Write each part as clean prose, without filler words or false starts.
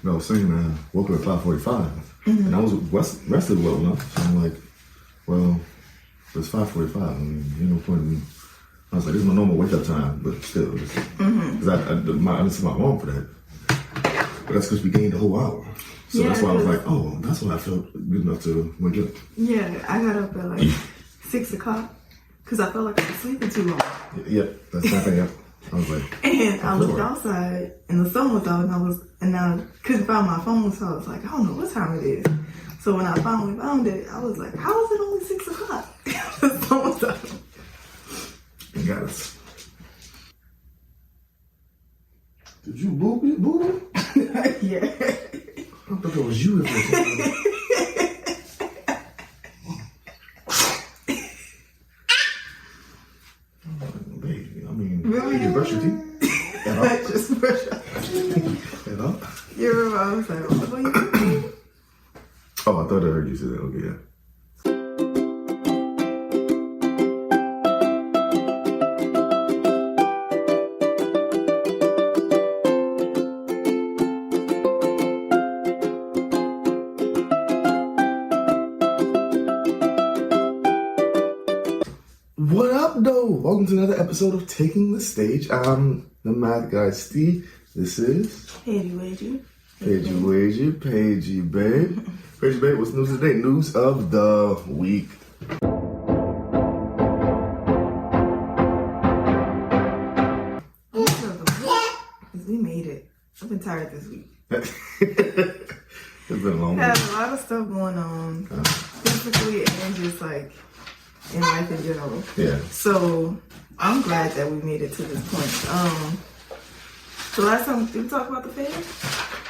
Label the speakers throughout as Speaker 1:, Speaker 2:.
Speaker 1: I was saying I woke up at 5:45, and I was rested well enough. So I'm like, well, it's 5:45. I mean, ain't no point in me. I was like, this is my normal wake up time, but still, because I didn't see my alarm for that. But that's because we gained a whole hour. So that's why I was like, oh, that's why I felt good enough to wake up.
Speaker 2: Yeah, I got up at like 6 o'clock because I felt like I was sleeping too long.
Speaker 1: Yeah, that's my thing. I was like,
Speaker 2: and I looked outside and the sun was out, and I couldn't find my phone, so I was like, I don't know what time it is. So when I finally found it, I was like, how is it only 6 o'clock? The sun was out.
Speaker 1: You got us. Did you boop it?
Speaker 2: Yeah.
Speaker 1: I thought that was you. Baby, I mean, really? Did you brush your teeth?
Speaker 2: I just brushed my teeth.
Speaker 1: You know?
Speaker 2: You remember I was like, what are you doing?
Speaker 1: Oh, I thought I heard you say that. Okay, yeah. What up, though? Welcome to another episode of Taking the Stage. I'm the Mad Guy Steve. This is
Speaker 2: Paigey
Speaker 1: Babe. Paigey Babe, what's news today? News of the week.
Speaker 2: We made it. I've been tired this week.
Speaker 1: It's been a long week.
Speaker 2: Had a lot of stuff going on, physically and just like in life in general.
Speaker 1: Yeah.
Speaker 2: So I'm glad that we made it to this point. The last time, did we talk about the fair?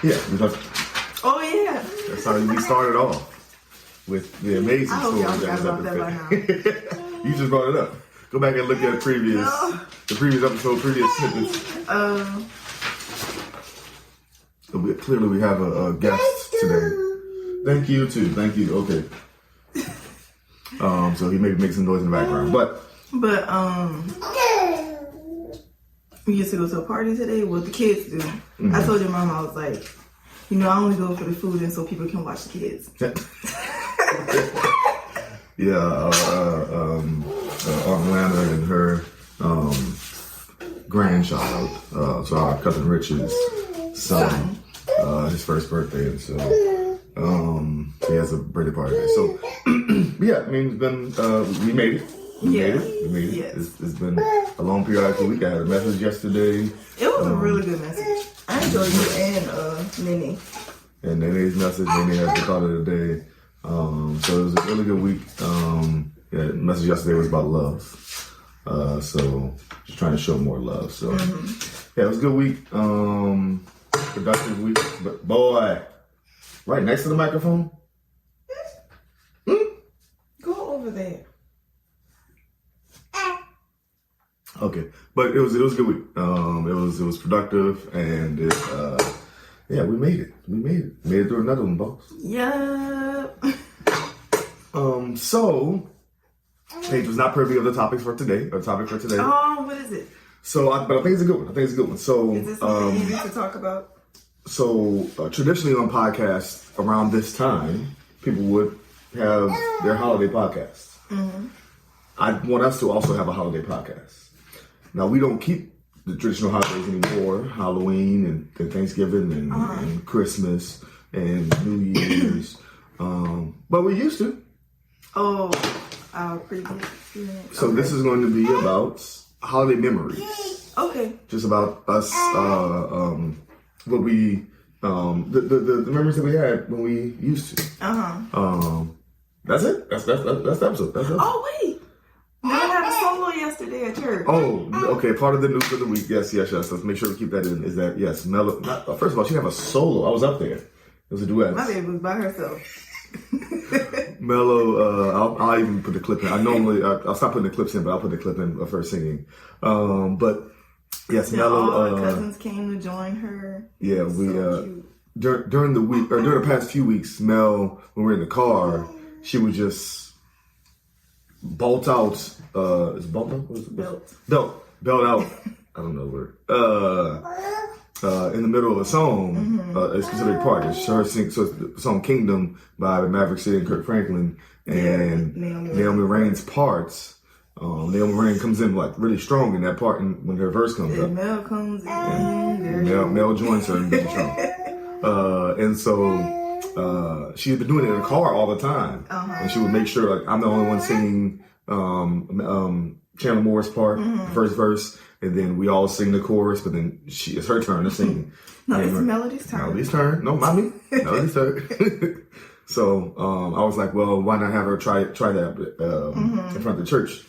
Speaker 1: Yeah, we talked.
Speaker 2: Oh yeah.
Speaker 1: That's how we started off with the amazing
Speaker 2: I hope
Speaker 1: story
Speaker 2: y'all
Speaker 1: that
Speaker 2: forgot
Speaker 1: was
Speaker 2: about that
Speaker 1: at the fair. You just brought it up. Go back and look at the previous episode, previous snippets. Clearly, we have a guest today. Thank you too. Thank you. Okay. So he maybe makes some noise in the background, but
Speaker 2: we used to go to a party today. What the kids do. Mm-hmm. I told your mom, I was like, I only go for the food and so people can watch the kids.
Speaker 1: Yeah, Aunt Lana and her grandchild, so our cousin Rich's son, his first birthday, and so he has a birthday party today. So yeah, I mean, it's been we made it. We made it. Yes. It's been a long periodical week. I had a message yesterday.
Speaker 2: It was a really good message. I enjoyed you and Nene.
Speaker 1: And Nene's message, Nene has the thought of the day. So it was a really good week. The message yesterday was about love. So just trying to show more love. So yeah, it was a good week. Productive week. But boy, right next to the microphone.
Speaker 2: Go over there.
Speaker 1: Okay, but it was a good week. It was productive, and yeah, we made it. We made it through another one, boss.
Speaker 2: Yeah.
Speaker 1: So Paige was not privy of the topic for today.
Speaker 2: Oh, what is it?
Speaker 1: So, but I think it's a good one. So,
Speaker 2: is this something you need to talk about?
Speaker 1: So, traditionally on podcasts around this time, people would have their holiday podcasts. Mm-hmm. I want us to also have a holiday podcast. Now, we don't keep the traditional holidays anymore, Halloween and Thanksgiving and Christmas and New Year's, but we used to.
Speaker 2: Oh, our previous experience.
Speaker 1: So this is going to be about holiday memories.
Speaker 2: Okay.
Speaker 1: Just about us, what we, the memories that we had when we used to. That's it. That's the episode.
Speaker 2: Oh wait. We had a solo yesterday at church.
Speaker 1: Oh, okay. Part of the news of the week. Yes. Let's make sure to keep that in. Is that yes? Mello. First of all, she have a solo. I was up there. It was a duet.
Speaker 2: My baby was by herself.
Speaker 1: Mello. I'll even put the clip in. I'll stop putting the clips in, but I'll put the clip in of her singing. But yes, Mello.
Speaker 2: All her cousins came to join her.
Speaker 1: Yeah, we during the week or during the past few weeks, Mel, when we were in the car, she would just bolt out. Is bolt out? What is it?
Speaker 2: Belt
Speaker 1: out. I don't know where. in the middle of a song, a specific part. It's her sing, so it's the song Kingdom by Maverick City and Kirk Franklin, and Naomi Rain's parts. Naomi Rain comes in like really strong in that part, and when her verse comes up,
Speaker 2: Mel comes in.
Speaker 1: Mel joins her and gets strong. And so she had been doing it in the car all the time, and she would make sure like I'm the only one singing Chandler Moore's part, the first verse, and then we all sing the chorus, but then it's her turn to sing.
Speaker 2: No, it's Melody's turn.
Speaker 1: Melody's turn. No, not me. Melody's turn. So I was like, well, why not have her try that in front of the church?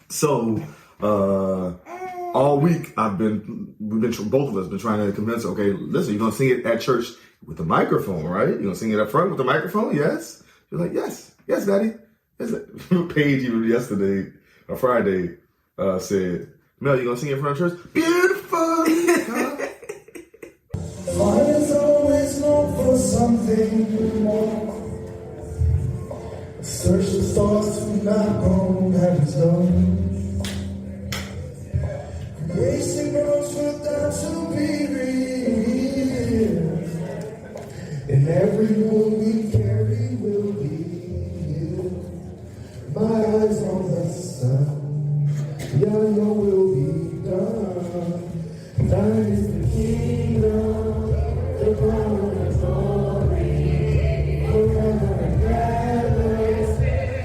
Speaker 1: So all week both of us been trying to convince her, okay, listen, you're gonna sing it at church with the microphone, right? You're gonna sing it up front with the microphone, yes? She's like, yes, Daddy. Paige even yesterday or Friday said, Mel, you gonna sing it in front of church? Beautiful.
Speaker 3: Fire's always long for something more. Search the stars to knock on heaven's door. Creation grows without to be real. And every wound we carry will be healed. My eyes on the sun, yeah, your will be done. Thine is the kingdom, the power and glory, forever and ever.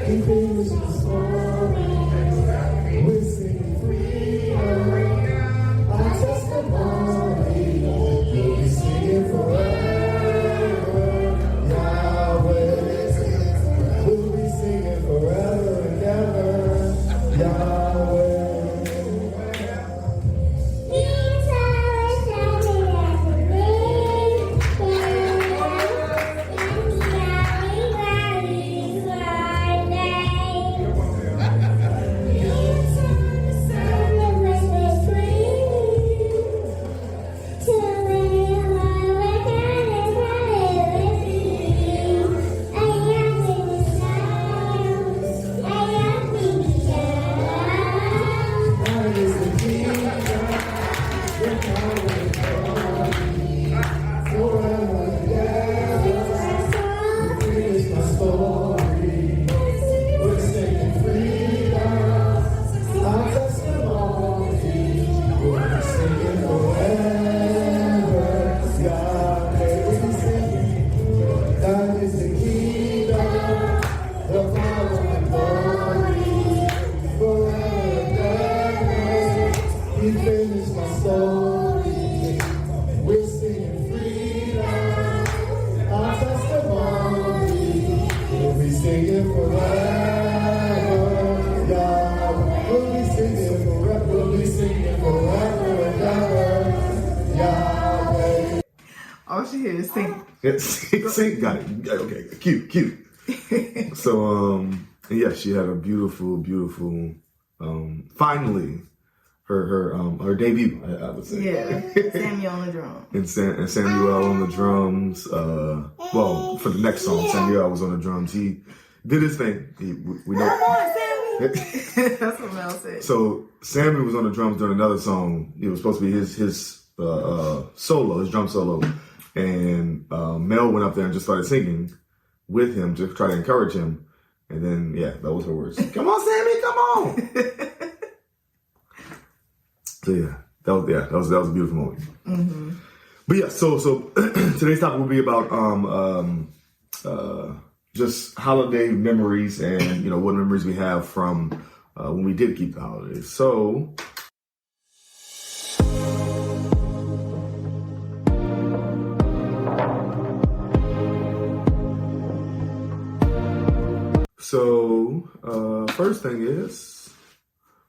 Speaker 3: He finished the story. We're singing freedom, our testimony. We'll be singing forever, Yahweh. We'll be singing forever and ever, Yahweh.
Speaker 2: All she hears is sing.
Speaker 1: Sing, got it. Okay, cute. So, yeah, she had a beautiful, finally, her debut, I would say.
Speaker 2: Yeah, Samuel on the drum.
Speaker 1: and Samuel on the drums. Well, for the next song, Samuel was on the drums. He did his thing. We know.
Speaker 2: Come on, Sammy. That's what Mel said.
Speaker 1: So Sammy was on the drums during another song. It was supposed to be his solo, his drum solo. And Mel went up there and just started singing with him to try to encourage him. And then, yeah, that was her words. Come on, Sammy, come on. So that was a beautiful moment. Mm-hmm. But yeah, so today's topic will be about just holiday memories and what memories we have from when we did keep the holidays. So, first thing is,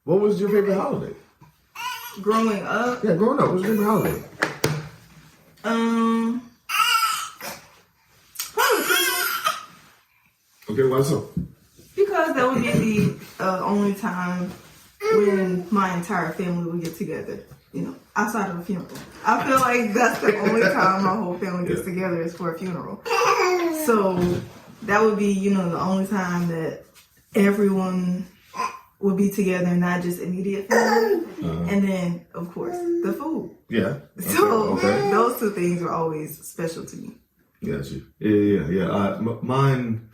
Speaker 1: what was your favorite holiday?
Speaker 2: Growing up?
Speaker 1: Yeah, growing up. What was your favorite holiday?
Speaker 2: Probably Christmas.
Speaker 1: Okay, why so?
Speaker 2: Because that would be the only time when my entire family would get together. Outside of a funeral. I feel like that's the only time my whole family gets together is for a funeral. So that would be, the only time that everyone would be together and not just immediate family. And then, of course, the food.
Speaker 1: Yeah.
Speaker 2: So those two things were always special to me.
Speaker 1: Gotcha. Yeah. Mine,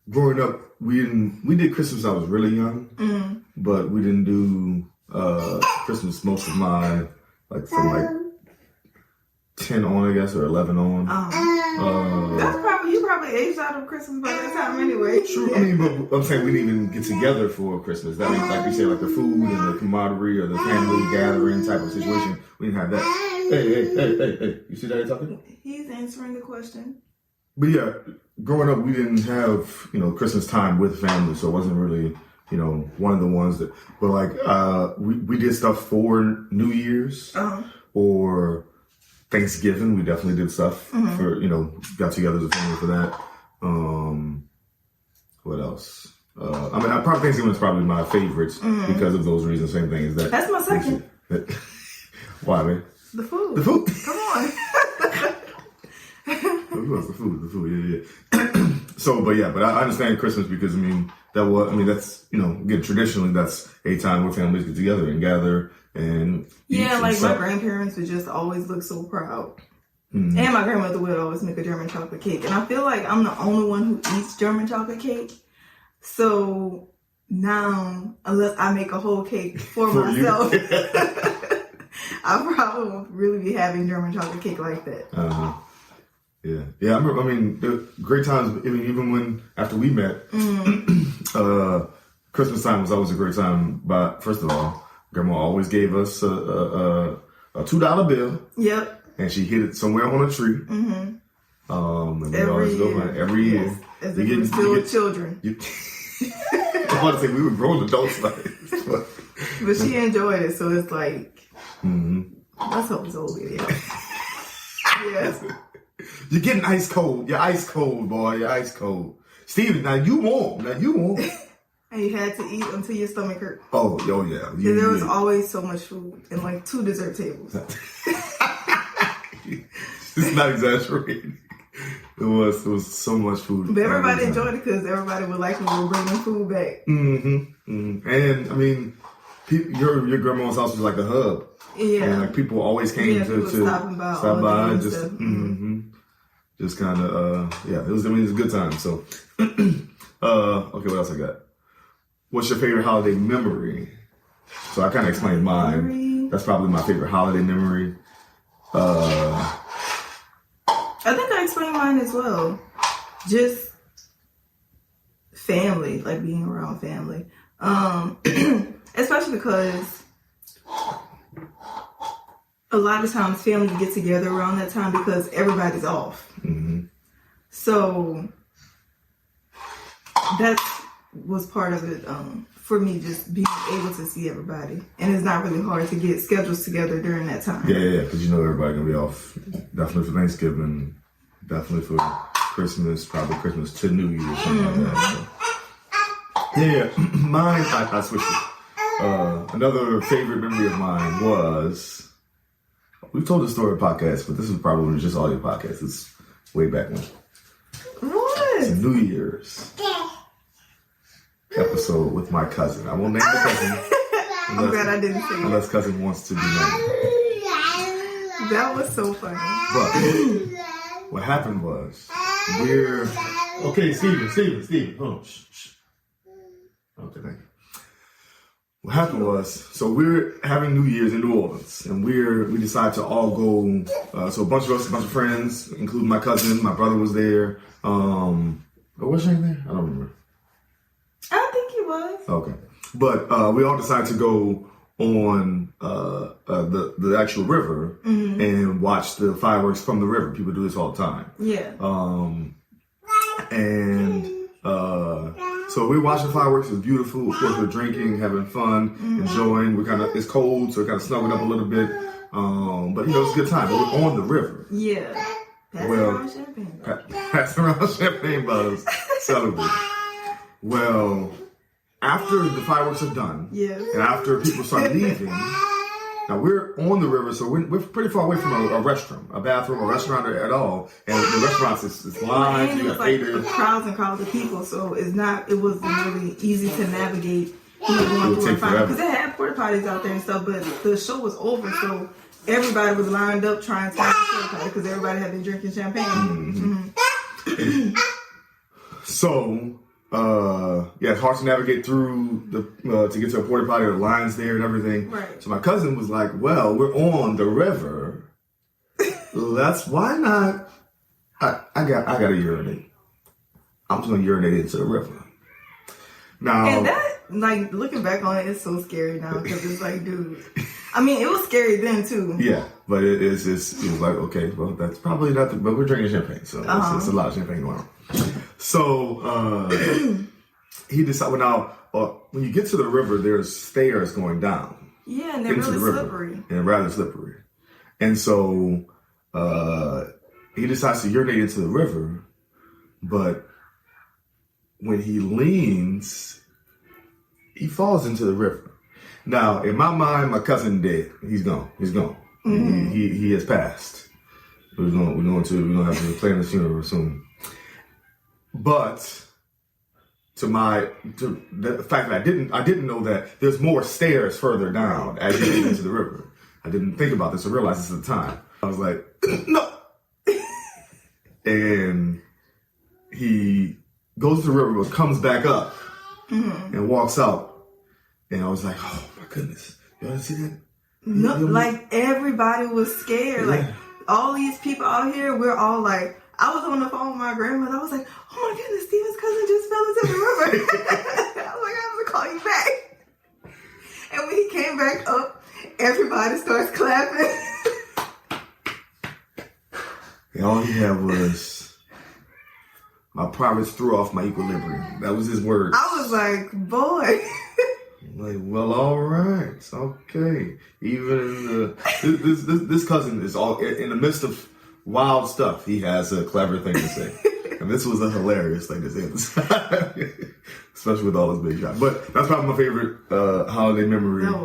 Speaker 1: growing up, we did Christmas. I was really young, but we didn't do Christmas most of my from 10 on, I guess, or 11 on.
Speaker 2: That's you probably aged out of Christmas by that time anyway.
Speaker 1: True. I mean, but I'm saying we didn't even get together for Christmas. That means, like you said, like the food and the camaraderie or the family gathering type of situation. We didn't have that. Hey. You see that he's talking?
Speaker 2: He's answering the question.
Speaker 1: But yeah, growing up, we didn't have, Christmas time with family. So it wasn't really, one of the ones that, but like, we did stuff for New Year's or Thanksgiving. We definitely did stuff for, got together as a family for that. What else? Thanksgiving is probably my favorite because of those reasons. Same thing as that.
Speaker 2: That's my second.
Speaker 1: Why, man?
Speaker 2: The food. Come on.
Speaker 1: The food, yeah. So, but I understand Christmas because, that's, again, traditionally, that's a time where families get together and gather and
Speaker 2: yeah, like my grandparents would just always look so proud. And my grandmother would always make a German chocolate cake. And I feel like I'm the only one who eats German chocolate cake. So now, unless I make a whole cake for myself, I probably won't really be having German chocolate cake like that.
Speaker 1: Yeah. I remember, the great times, even when, after we met, Christmas time was always a great time. But first of all, Grandma always gave us a $2 bill. Yep. And she hid it somewhere on a tree. And we always go every year.
Speaker 2: As if we were still children.
Speaker 1: I was about to say, we were grown adults like this.
Speaker 2: But she enjoyed it, so it's like, let's hope it's over. Yes.
Speaker 1: You're getting ice cold. You're ice cold, boy. You're ice cold. Steven, now you warm. And
Speaker 2: you had to eat until your stomach hurt.
Speaker 1: Oh yeah.
Speaker 2: There was always so much food and like 2 dessert tables.
Speaker 1: It's not exaggerating. It was so much food.
Speaker 2: But everybody enjoyed it because everybody would like when we were bringing food back.
Speaker 1: And your grandma's house was like a hub.
Speaker 2: Yeah.
Speaker 1: And like people always came to stop by and just just kind of it was a good time. So okay, what else I got? What's your favorite holiday memory? So I kind of explained mine. That's probably my favorite holiday memory.
Speaker 2: I think I explained mine as well. Just family, like being around family. Especially because a lot of times families get together around that time because everybody's off. So that was part of it for me, just being able to see everybody. And it's not really hard to get schedules together during that time.
Speaker 1: Yeah, because everybody's going to be off. Definitely for Thanksgiving, definitely for Christmas, probably Christmas to New Year, something like that. So. Yeah, mine, I switched it. Another favorite memory of mine was, we've told the story podcast, but this is probably just audio podcast. It's way back when.
Speaker 2: What?
Speaker 1: It's a New Year's episode with my cousin. I won't name the cousin.
Speaker 2: I'm glad I didn't say it.
Speaker 1: Unless cousin wants to be named.
Speaker 2: That was so funny.
Speaker 1: But what happened was, okay, Steven, hold on. Shh. Okay, thank you. What happened was, so we're having New Year's in New Orleans, and we decided to all go. So a bunch of friends, including my cousin, my brother was there. Was Shane there? I don't remember.
Speaker 2: I don't think he was.
Speaker 1: Okay, but we all decided to go on the actual river and watch the fireworks from the river. People do this all the time.
Speaker 2: Yeah.
Speaker 1: So we watched the fireworks. It was beautiful. Of course, we're drinking, having fun, enjoying. It's cold, so it kind of snuggled up a little bit. But it's a good time. But we're on the river.
Speaker 2: Yeah.
Speaker 1: Passing around champagne bottles. Celebrate. Well, after the fireworks are done, and after people start leaving, now we're on the river, so we're pretty far away from a restroom, a bathroom, a restaurant at all. And the restaurants is lines, you got
Speaker 2: crowds and crowds of people, so it wasn't really easy to navigate going through and finding,
Speaker 1: forever.
Speaker 2: because they had porta potties out there and stuff, but the show was over, so everybody was lined up trying to find the porta potty because everybody had been drinking champagne.
Speaker 1: So, yeah, it's hard to navigate through to get to a porta potty. The lines there and everything.
Speaker 2: Right.
Speaker 1: So my cousin was like, "Well, we're on the river. Why not? I got to urinate. I'm just gonna urinate into the river." Now,
Speaker 2: And that, like, looking back on it, it's so scary now because it's like, dude. I mean, it was scary then too.
Speaker 1: yeah, but it was like, okay, well, that's probably nothing. But we're drinking champagne, so it's a lot of champagne going on. So he decided. Well, now when you get to the river, there's stairs going down.
Speaker 2: Yeah, and they're
Speaker 1: into
Speaker 2: really
Speaker 1: the river,
Speaker 2: slippery.
Speaker 1: and rather slippery. And so he decides to urinate into the river, but when he leans, he falls into the river. Now, in my mind, my cousin dead. He's gone. He's gone. Mm-hmm. He has passed. We're gonna have to plan his funeral soon. But to the fact that I didn't know that there's more stairs further down as you get into the river. I didn't think about this or realize this at the time. I was like, no. And he goes to the river, but comes back up and walks out. And I was like, oh my goodness. You want to see that?
Speaker 2: No, like everybody was scared.
Speaker 1: Yeah.
Speaker 2: Like all these people out here, we're all like, I was on the phone with my grandmother. I was like, oh my goodness, Steven's cousin just fell into the river. I was like, I have to call you back. And when he came back up, everybody starts clapping.
Speaker 1: And all he had was, my privates threw off my equilibrium. That was his words.
Speaker 2: I was like, boy.
Speaker 1: Like, well, all right, it's okay. Even this cousin is all in the midst of wild stuff. He has a clever thing to say, and this was a hilarious thing to say at the time, especially with all his big shots. But that's probably my favorite holiday memory.
Speaker 2: That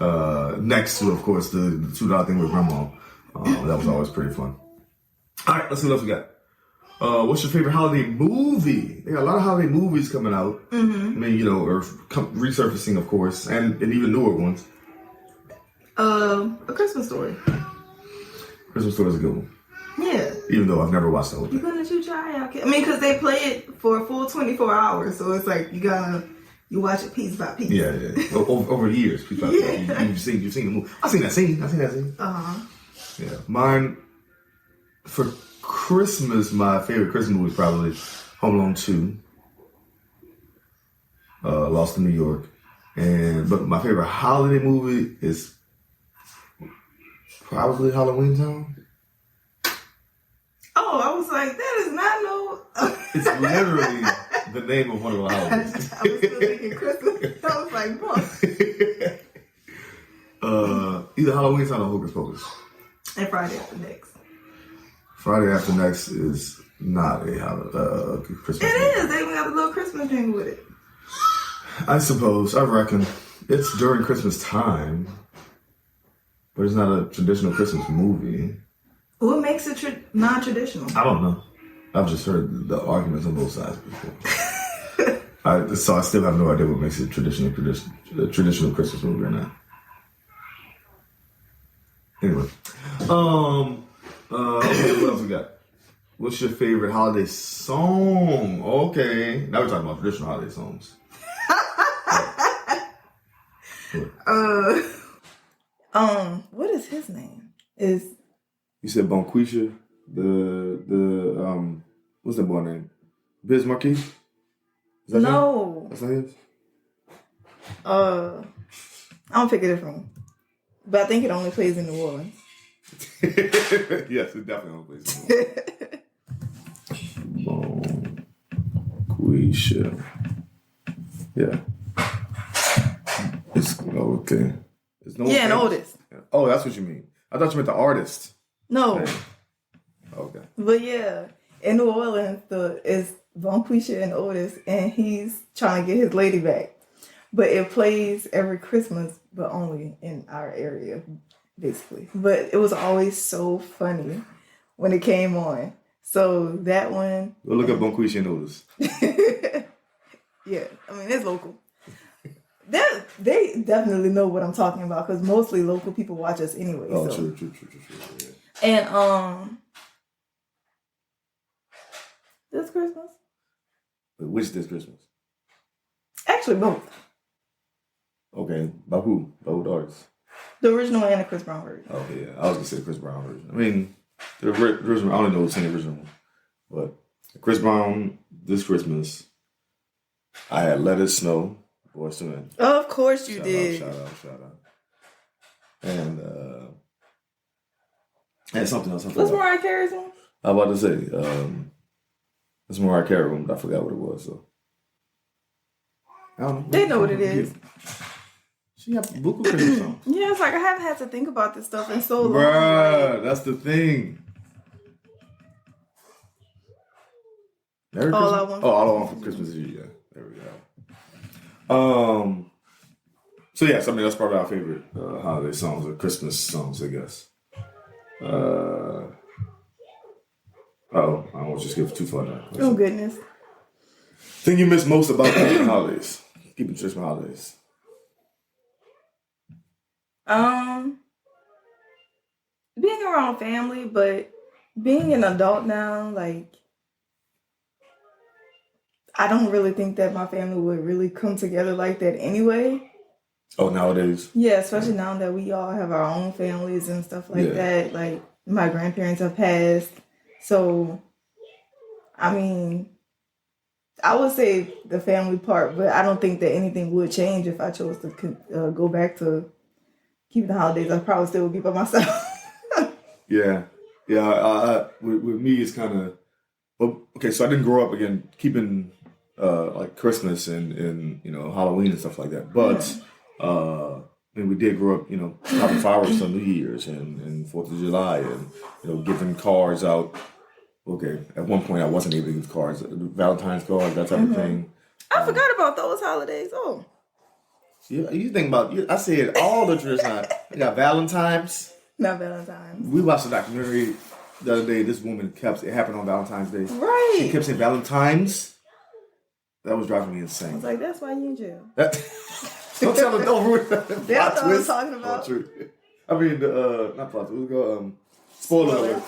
Speaker 2: was
Speaker 1: next to, of course, the $2 thing with grandma. That was always pretty fun. All right, let's see what else we got. What's your favorite holiday movie? They got a lot of holiday movies coming out. I mean, or resurfacing, of course, and even newer ones.
Speaker 2: A Christmas Story.
Speaker 1: Christmas Story is a good one.
Speaker 2: Yeah.
Speaker 1: Even though I've never watched the whole
Speaker 2: You're
Speaker 1: thing.
Speaker 2: gonna shoot your eye out, kid. I mean, because they play it for a full 24 hours, so it's like you watch it piece by piece.
Speaker 1: Yeah. Over years, people.
Speaker 2: Yeah.
Speaker 1: You've seen the movie. I've seen that scene. Yeah, mine for Christmas. My favorite Christmas movie is probably Home Alone 2, Lost in New York, but my favorite holiday movie is probably Halloween Town.
Speaker 2: Oh, I was like, that is not no.
Speaker 1: It's literally the name of one of the holidays.
Speaker 2: I was still thinking Christmas. I was like, boy.
Speaker 1: Either Halloween Town or Hocus Pocus.
Speaker 2: And Friday After Next.
Speaker 1: Friday After Next is not a Christmas movie.
Speaker 2: It is. They even got a little Christmas thing with it.
Speaker 1: I suppose. I reckon. It's during Christmas time. But it's not a traditional Christmas movie.
Speaker 2: What makes it non-traditional?
Speaker 1: I don't know. I've just heard the arguments on both sides before. So I still have no idea what makes it a traditional Christmas movie or not. Anyway. Okay, what else we got? What's your favorite holiday song? Okay. Now we're talking about traditional holiday songs.
Speaker 2: What is his name?
Speaker 1: You said Bonquisha, the what's that boy name? Biz Marquis? Is that
Speaker 2: No.
Speaker 1: him? That's not his?
Speaker 2: I'm gonna pick a different one. But I think it only plays in New Orleans.
Speaker 1: Yes, it definitely only plays in New Orleans. Bonquisha. Yeah. It's okay. It's no
Speaker 2: Yeah, and Otis.
Speaker 1: Oh, that's what you mean. I thought you meant the artist.
Speaker 2: No.
Speaker 1: Name. Okay.
Speaker 2: But yeah, in New Orleans, it's Bonquisha and Otis, and he's trying to get his lady back. But it plays every Christmas, but only in our area, basically. But it was always so funny when it came on. So that one.
Speaker 1: Go look up Bonquisha and Otis.
Speaker 2: Yeah, I mean, it's local. They definitely know what I'm talking about because mostly local people watch us anyway.
Speaker 1: Oh,
Speaker 2: so.
Speaker 1: true. Yeah.
Speaker 2: And this Christmas,
Speaker 1: But which this Christmas?
Speaker 2: actually both
Speaker 1: Okay, by who? By what artist?
Speaker 2: the original and the Chris Brown version.
Speaker 1: Oh yeah, I was gonna say the Chris Brown version. I mean, the original. I only know the original one, but Chris Brown this Christmas, I had Let It Snow, Boyz II Men.
Speaker 2: Of course you did.
Speaker 1: Shout out. And something else.
Speaker 2: What's Mariah Carey's one?
Speaker 1: I was about to say, it's Mariah Carey one, but I forgot what it was. So I don't know.
Speaker 2: They know what it is.
Speaker 1: She got buku Christmas songs.
Speaker 2: Yeah, it's like I haven't had to think about this stuff in so long.
Speaker 1: Bruh, that's the thing.
Speaker 2: All I Want
Speaker 1: for Christmas is You. Yeah, there we go. So yes, I mean that's probably our favorite holiday songs or Christmas songs, I guess. I won't just give too far now.
Speaker 2: Oh goodness.
Speaker 1: Thing you miss most about keeping holidays? Keeping traditional holidays.
Speaker 2: Being around family, but being an adult now, like I don't really think that my family would really come together like that anyway.
Speaker 1: Oh, nowadays?
Speaker 2: Yeah, especially now that we all have our own families and stuff like that. Like my grandparents have passed. So, I mean, I would say the family part, but I don't think that anything would change if I chose to go back to keeping the holidays. I probably still would be by myself.
Speaker 1: Yeah. With me, it's kind of okay. So I didn't grow up again keeping like Christmas and Halloween and stuff like that. But we did grow up, popping fireworks on New Year's and 4th of July and giving cards out. Okay, at one point I wasn't able to give cards, Valentine's cards, that type of thing.
Speaker 2: I forgot about those holidays. Oh,
Speaker 1: you think about? I said all the traditions. I got Valentine's.
Speaker 2: Not Valentine's.
Speaker 1: We watched a documentary the other day. This woman it happened on Valentine's Day.
Speaker 2: Right.
Speaker 1: She kept saying Valentine's. That was driving me insane.
Speaker 2: I was like, that's why you in jail.
Speaker 1: Don't tell them, don't ruin that.
Speaker 2: That's what I was talking about.
Speaker 1: Oh, true. I mean, not plot twist. We'll go, spoiler alert.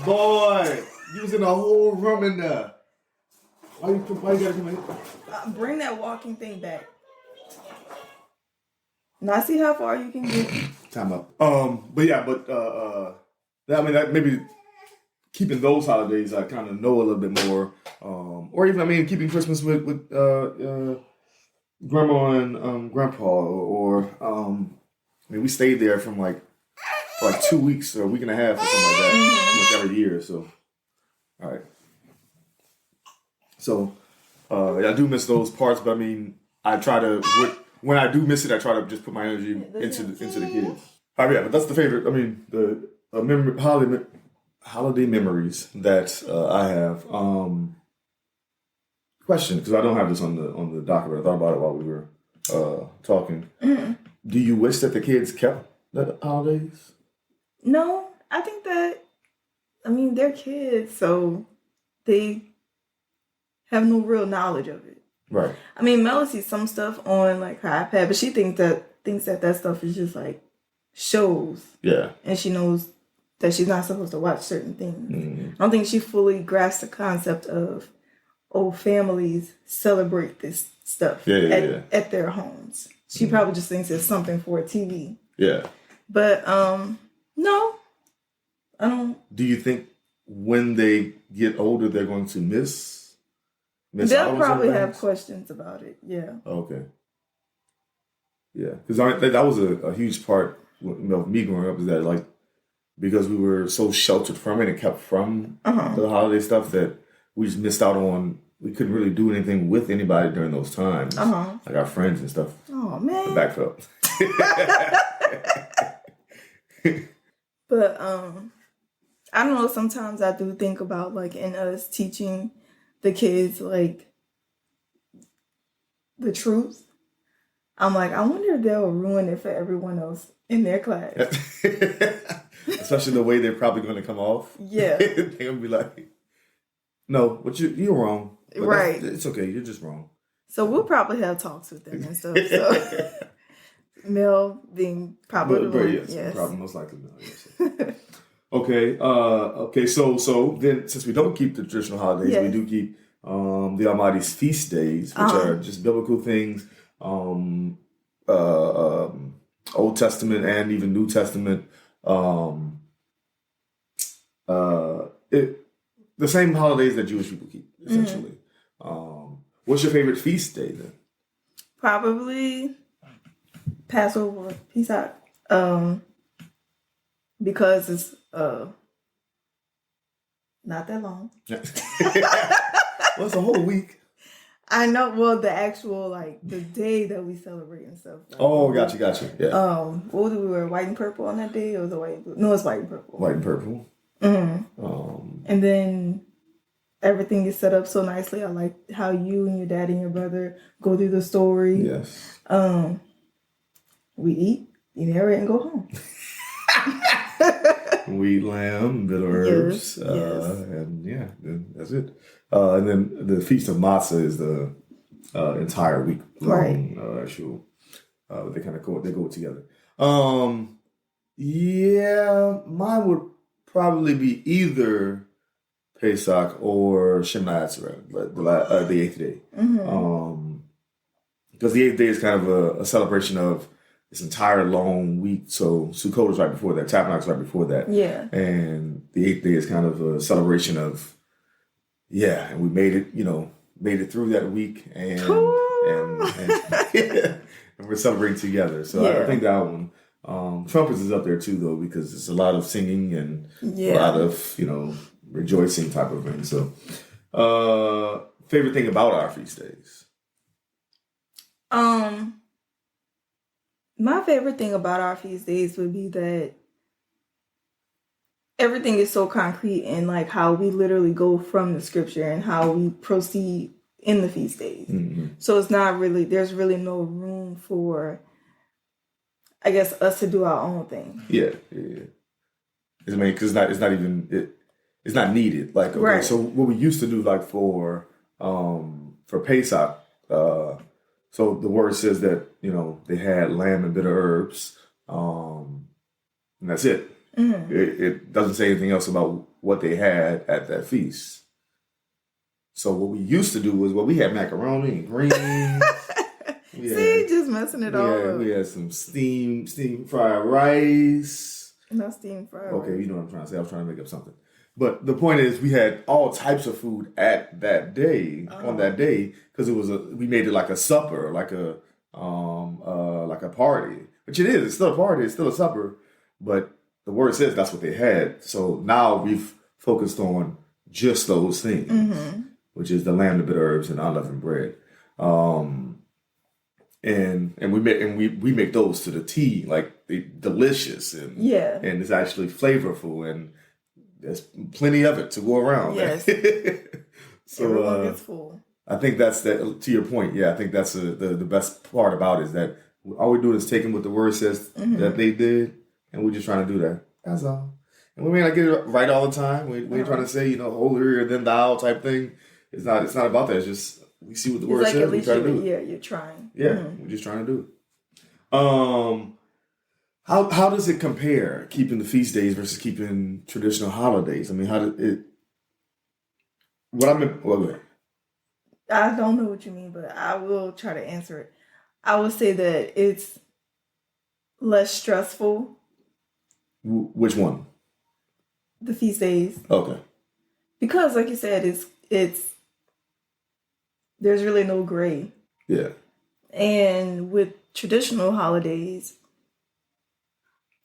Speaker 1: Boy, you was in a whole room in there. Why you gotta come in?
Speaker 2: Bring that walking thing back. Now see how far you can get.
Speaker 1: Time up. Maybe keeping those holidays, I kind of know a little bit more. Or even, keeping Christmas with grandma and grandpa, or we stayed there for like 2 weeks or a week and a half or something like that, almost every year. So, all right. So, I do miss those parts, but I try to. When I do miss it, I try to just put my energy into the kids. But that's the favorite. The holiday memories that I have. Question, because I don't have this on the document. I thought about it while we were talking. Mm-hmm. Do you wish that the kids kept the holidays?
Speaker 2: No, I think that. They're kids, so they have no real knowledge of it.
Speaker 1: Right.
Speaker 2: Mel sees some stuff on like her iPad, but she thinks that stuff is just like shows. Yeah. And she knows that she's not supposed to watch certain things. Mm-hmm. I don't think she fully grasps the concept of families celebrate this stuff at their homes. She probably just thinks it's something for TV. Yeah. But no. I don't.
Speaker 1: Do you think when they get older they're going to miss
Speaker 2: they'll probably have questions about it. Yeah.
Speaker 1: Okay. Yeah, because that was a huge part of me growing up, is that like because we were so sheltered from it and kept from the holiday stuff that we just missed out on. We couldn't really do anything with anybody during those times, like our friends and stuff.
Speaker 2: Oh man,
Speaker 1: the back felt.
Speaker 2: But I don't know. Sometimes I do think about like in us teaching the kids like the truth. I'm like, I wonder if they'll ruin it for everyone else in their class.
Speaker 1: Especially the way they're probably going to come off. Yeah. They're going to be like, no, but you're wrong. But right. It's okay. You're just wrong.
Speaker 2: So we'll probably have talks with them and stuff. So Mel being probably the one.
Speaker 1: Yes, probably most likely Mel. Yes. Okay. Okay. So then, since we don't keep the traditional holidays, we do keep the Almighty's feast days, which are just biblical things, Old Testament and even New Testament. The same holidays that Jewish people keep, essentially. What's your favorite feast day then?
Speaker 2: Probably Passover, Pesach, because it's not that long.
Speaker 1: Well, it's a whole week.
Speaker 2: I know. Well, the actual the day that we celebrate and stuff.
Speaker 1: Gotcha. Yeah.
Speaker 2: What did we wear? White and purple on that day, or was it white and blue? No, it's white and purple.
Speaker 1: White and purple.
Speaker 2: And then everything is set up so nicely. I like how you and your dad and your brother go through the story.
Speaker 1: Yes.
Speaker 2: We eat, you narrate, and go home.
Speaker 1: We eat lamb, bitter herbs, and then that's it. And then the Feast of Matzah is the entire week long. Right. Actual, they kind of go together. Mine would probably be either Pesach or Shemini Atzeret, the eighth day. Because the eighth day is kind of a celebration of this entire long week. So Sukkot is right before that. Tabernacle is right before that. Yeah. And the eighth day is kind of a celebration of, and we made it through that week, and we're celebrating together. So I think that one. Trumpets is up there too, though, because it's a lot of singing and a lot of rejoicing type of thing. So, favorite thing about our feast days.
Speaker 2: My favorite thing about our feast days would be that everything is so concrete and how we literally go from the scripture and how we proceed in the feast days. So it's not really, there's really no room for, I guess, us to do our own thing.
Speaker 1: Yeah. I mean, because it's not needed. Right. So what we used to do, for Pesach, so the word says that they had lamb and bitter herbs, and that's it. It doesn't say anything else about what they had at that feast. So what we used to do was, we had macaroni and greens.
Speaker 2: Just messing it all up.
Speaker 1: We had some steam fried rice.
Speaker 2: Not steam fried rice.
Speaker 1: Okay, you know what I'm trying to say. I was trying to make up something. But the point is, we had all types of food at that day, on that day, because we made it like a supper, like a party. Which it is. It's still a party. It's still a supper. But the word says that's what they had. So now we've focused on just those things, which is the lamb, the bitter herbs, and unleavened bread. And we make those to the T, they delicious and and it's actually flavorful, and there's plenty of it to go around.
Speaker 2: Yes.
Speaker 1: So
Speaker 2: everyone gets full.
Speaker 1: I think that's to your point. Yeah, I think that's the best part about it, is that all we're doing is taking what the word says that they did, and we're just trying to do that. That's all. And we may not get it right all the time. We ain't trying to say holier than thou type thing. It's not about that. It's just, we see what the word says, we try to do it.
Speaker 2: Yeah, you're trying.
Speaker 1: Yeah, we're just trying to do it. How does it compare, keeping the feast days versus keeping traditional holidays? I mean, how did it? What I meant. Well, go ahead.
Speaker 2: I don't know what you mean, but I will try to answer it. I would say that it's less stressful.
Speaker 1: Which one?
Speaker 2: The feast days.
Speaker 1: Okay.
Speaker 2: Because, like you said, it's there's really no gray.
Speaker 1: Yeah.
Speaker 2: And with traditional holidays,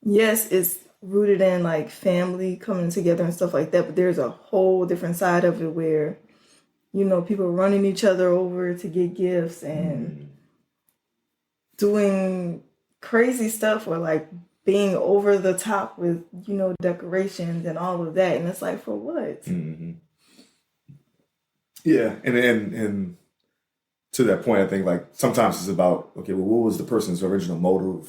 Speaker 2: yes, it's rooted in family coming together and stuff like that, but there's a whole different side of it where, people running each other over to get gifts and doing crazy stuff, or being over the top with, decorations and all of that. And it's for what? Mm-hmm.
Speaker 1: Yeah. And to that point, I think sometimes it's about, okay, well, what was the person's original motive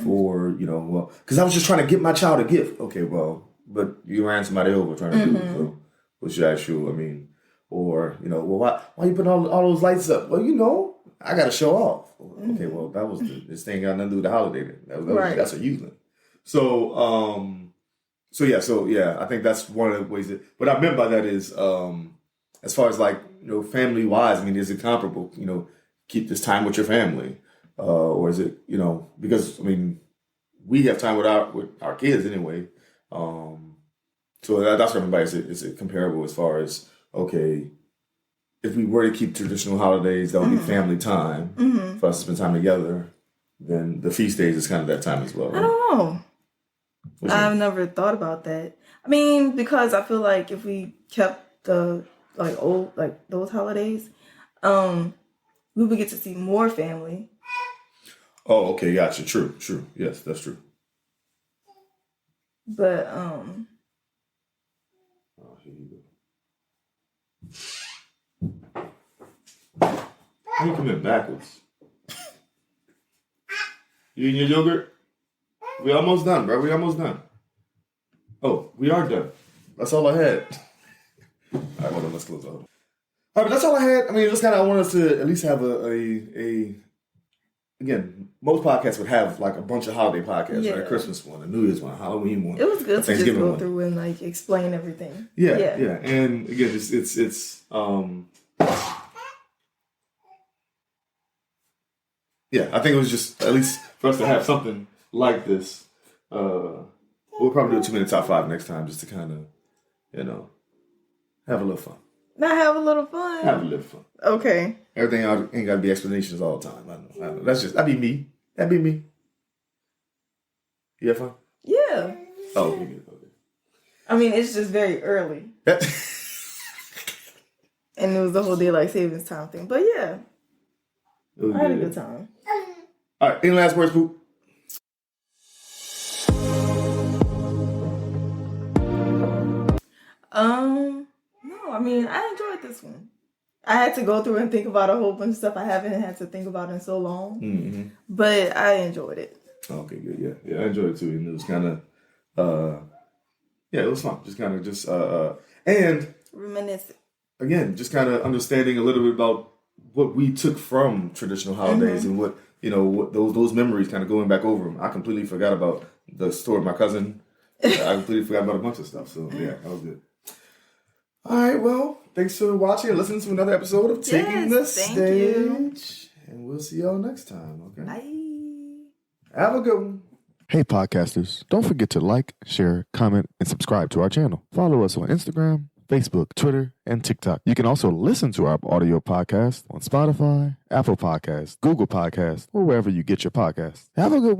Speaker 1: for, because I was just trying to get my child a gift. Okay, well, but you ran somebody over trying to do it. So what's your actual, Or, well, why you putting all those lights up? Well, I got to show off. Okay, well, that was this thing got nothing to do with the holiday.
Speaker 2: Right.
Speaker 1: That's a youthland. So, I think that's one of the ways what I meant by that is, as far as like, family wise, I mean, is it comparable? Keep this time with your family, or is it, because I mean, we have time with our kids anyway. So that's what I mean by is it comparable as far as, okay, if we were to keep traditional holidays, that would be family time for us to spend time together. Then the feast days is kind of that time as well. Right?
Speaker 2: I don't know. I've never thought about that. I mean, because I feel like if we kept the those holidays, we would get to see more family.
Speaker 1: Oh, okay, gotcha. True. Yes, that's true.
Speaker 2: But
Speaker 1: here you go. How you come in backwards? You eating your yogurt? We almost done, bro. We almost done. Oh, we are done. That's all I had. All right, hold on. Let's close out. All right, but that's all I had. I mean, just kind of I want us to at least have a again, most podcasts would have like a bunch of holiday podcasts, right? A Christmas one, a New Year's one, a Halloween one.
Speaker 2: It was good to just go
Speaker 1: one.
Speaker 2: through and like explain everything.
Speaker 1: Yeah. And again, it's I think it was just at least for us to have something like this. We'll probably do a 2-minute top 5 next time just to kind of, have a little fun.
Speaker 2: Not have a little fun.
Speaker 1: Have a little fun.
Speaker 2: Okay.
Speaker 1: Everything ain't got to be explanations all the time. I know. That'd be me. You have fun?
Speaker 2: Yeah.
Speaker 1: Oh, you did. Okay.
Speaker 2: I mean, it's just very early. And it was the whole daylight savings time thing. But yeah. I had a good time.
Speaker 1: All right. Any last words, Poop?
Speaker 2: No, I mean, I enjoyed this one. I had to go through and think about a whole bunch of stuff I haven't had to think about in so long.
Speaker 1: Mm-hmm.
Speaker 2: But I enjoyed it.
Speaker 1: Okay, good. Yeah, I enjoyed it too. And it was kind of, it was fun. Just kind of and
Speaker 2: reminiscent.
Speaker 1: Again, just kind of understanding a little bit about what we took from traditional holidays and what, what those memories kind of going back over them. I completely forgot about the story of my cousin. I completely forgot about a bunch of stuff. So yeah, that was good. All right, well, thanks for watching and listening to another episode of Taking the Stage. And we'll see y'all next time, okay?
Speaker 2: Bye.
Speaker 1: Have a good one. Hey, podcasters. Don't forget to like, share, comment, and subscribe to our channel. Follow us on Instagram, Facebook, Twitter, and TikTok. You can also listen to our audio podcast on Spotify, Apple Podcasts, Google Podcasts, or wherever you get your podcasts. Have a good one.